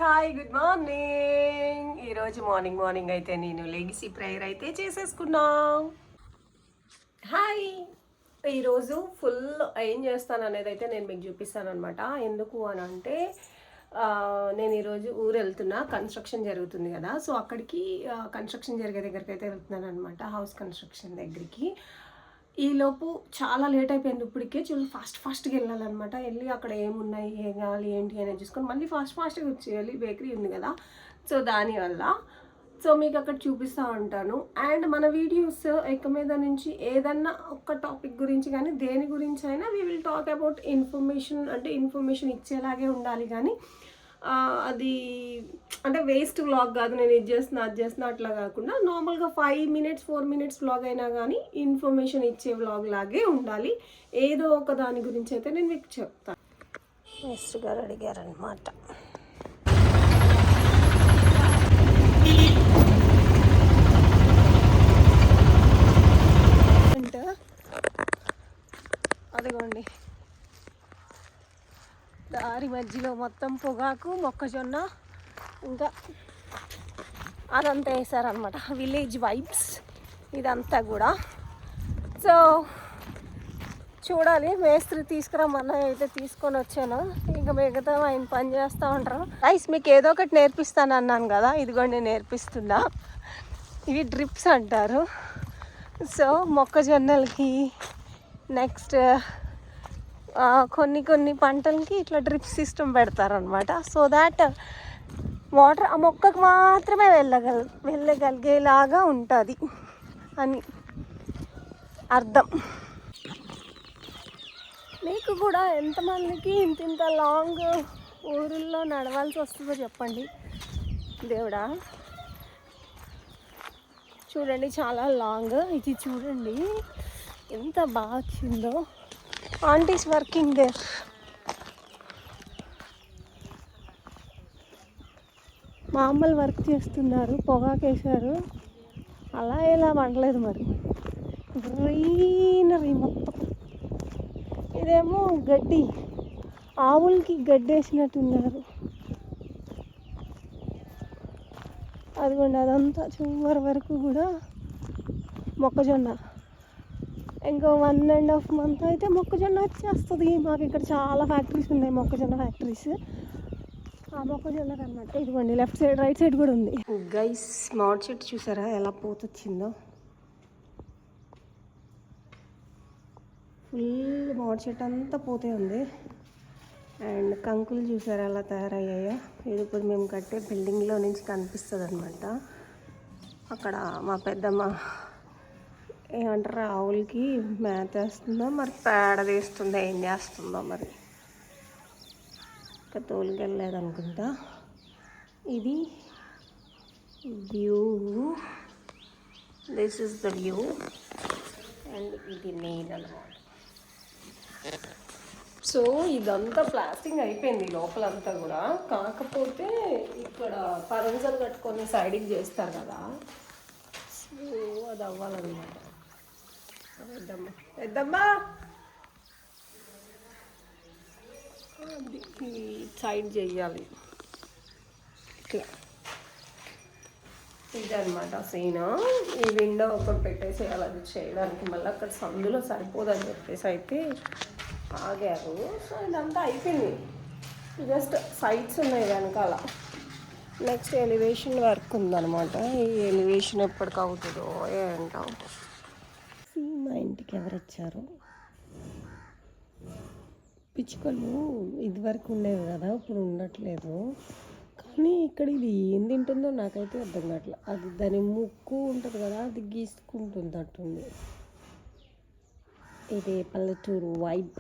Hi good morning. ఈరోజు morning అయితే నేను లెగసీ ప్రేయర్ అయితే చేసేసుకున్నా. హాయ్, ఈరోజు ఫుల్ ఏం చేస్తాను అనేది అయితే నేను మీకు చూపిస్తాను అనమాట. ఎందుకు అని అంటే నేను ఈరోజు ఊరు వెళ్తున్నా, కన్స్ట్రక్షన్ జరుగుతుంది కదా, సో అక్కడికి కన్స్ట్రక్షన్ జరిగే దగ్గరికి అయితే వెళ్తున్నాను అనమాట, హౌస్ కన్స్ట్రక్షన్ దగ్గరికి. ఈలోపు చాలా లేట్ అయిపోయింది, ఇప్పటికే ఫాస్ట్గా వెళ్ళాలన్నమాట. వెళ్ళి అక్కడ ఏమున్నాయి, ఏం కావాలి, ఏంటి అనేది చూసుకొని మళ్ళీ ఫాస్ట్గా వచ్చేయాలి. బేకరీ ఉంది కదా, సో దానివల్ల మీకు అక్కడ చూపిస్తూ ఉంటాను. అండ్ మన వీడియోస్ ఇక మీద నుంచి ఏదన్నా ఒక టాపిక్ గురించి కానీ దేని గురించి అయినా we will talk about information, అంటే ఇన్ఫర్మేషన్ ఇచ్చేలాగే ఉండాలి. కానీ అది అంటే వేస్ట్ వ్లాగ్ కాదు, నేను ఇది చేస్తున్నా అది చేస్తున్నా అట్లా కాకుండా నార్మల్గా 5 minutes 4 minutes వ్లాగ్ అయినా కానీ ఇన్ఫర్మేషన్ ఇచ్చే వ్లాగ్ లాగే ఉండాలి. ఏదో ఒక దాని గురించి అయితే నేను మీకు చెప్తాను. నెక్స్ట్ గారు అడిగారనమాట. అదిగోండి, దారి మధ్యలో మొత్తం పొగాకు, మొక్కజొన్న, ఇంకా అదంతా వేసారనమాట. విలేజ్ వైబ్స్ ఇదంతా కూడా. సో చూడాలి, మేస్త్రి తీసుకురమ్మన్నా అయితే తీసుకొని వచ్చాను. ఇంకా మిగతా ఆయన పని చేస్తూ ఉంటారు. రైస్ మీకు ఏదో ఒకటి నేర్పిస్తాను అన్నాను కదా, ఇదిగోండి నేర్పిస్తున్నా. ఇవి డ్రిప్స్ అంటారు. సో మొక్కజొన్నలకి, నెక్స్ట్ కొన్ని పంటలకి ఇట్లా డ్రిప్ సిస్టమ్ పెడతారనమాట. సో దాట్ వాటర్ ఆ మొక్కకు మాత్రమే వెళ్ళగలిగేలాగా ఉంటుంది అని అర్థం. మీకు కూడా ఎంతమందికి ఇంత లాంగ్ ఊరుల్లో నడవాల్సి వస్తుందో చెప్పండి. దేవుడా, చూడండి చాలా లాంగ్. ఇది చూడండి ఎంత బాగా వచ్చిందో. Aunties working there. మామూలు వర్క్ చేస్తున్నారు, పొగాకేశారు. అలా ఎలా వండలేదు మరి, గ్రీనరీ మొత్తం. ఇదేమో గడ్డి, ఆవులకి గడ్డి వేసినట్టున్నారు. అదిగోండి అదంతా చివరి వరకు కూడా మొక్కజొన్న. ఇంకో 1.5 month అయితే మొక్కజొన్న వచ్చేస్తుంది. మాకు ఇక్కడ చాలా ఫ్యాక్టరీస్ ఉన్నాయి, మొక్కజొన్న ఫ్యాక్టరీస్. ఆ మొక్కజొన్నకు అనమాట. ఇదిగోండి లెఫ్ట్ సైడ్ రైట్ సైడ్ కూడా ఉంది. గైస్, మామిడి చెట్టు చూసారా ఎలా పోతొచ్చిందో. ఫుల్ మామిడి చెట్టు అంతా పోతే ఉంది. అండ్ కంకులు చూసారా ఎలా తయారయ్యాయో. ఇది ఇప్పుడు మేము కట్టే బిల్డింగ్లో నుంచి కనిపిస్తుంది అనమాట. అక్కడ మా పెద్దమ్మ ఏమంటారు, ఆవులకి మేత వేస్తుందో మరి పేడ తీస్తుందో ఏం చేస్తుందో మరి, ఇంకా తోలుకెళ్ళలేదు అనుకుంటా. ఇది view, this is the view. And ఇది నేను అనమాట. సో ఇదంతా ప్లాస్టింగ్ అయిపోయింది లోపలంతా కూడా. కాకపోతే ఇక్కడ పరంజలు కట్టుకొని సైడ్కి చేస్తారు కదా, సో అది అవ్వాలన్నమాట. పెద్దమ్మా సైడ్ చెయ్యాలి ఇట్లా. ఇదనమాట సీన్. ఈ విండో ఒకటి పెట్టేసేయాలి అది చేయడానికి. మళ్ళీ అక్కడ సందులో సరిపోదని చెప్పేసి అయితే ఆగారు. సో ఇదంతా అయిపోయింది, జస్ట్ సైడ్స్ ఉన్నాయి వెనకాల. నెక్స్ట్ ఎలివేషన్ వర్క్ ఉందన్నమాట. ఈ ఎలివేషన్ ఎప్పటికి అవుతుందో ఏంటో. మా ఇంటికి ఎవరు వచ్చారు. పిచ్చుకలు ఇదివరకు ఉండేవి కదా, ఇప్పుడు ఉండట్లేదు. కానీ ఇక్కడ ఇది ఏం తింటుందో నాకైతే అర్థం కావట్లేదు. అది దాని ముక్కు ఉంటుంది కదా, అది గీసుకుంటుంది అట్టుంది. ఇది పల్లెటూరు వైబ్.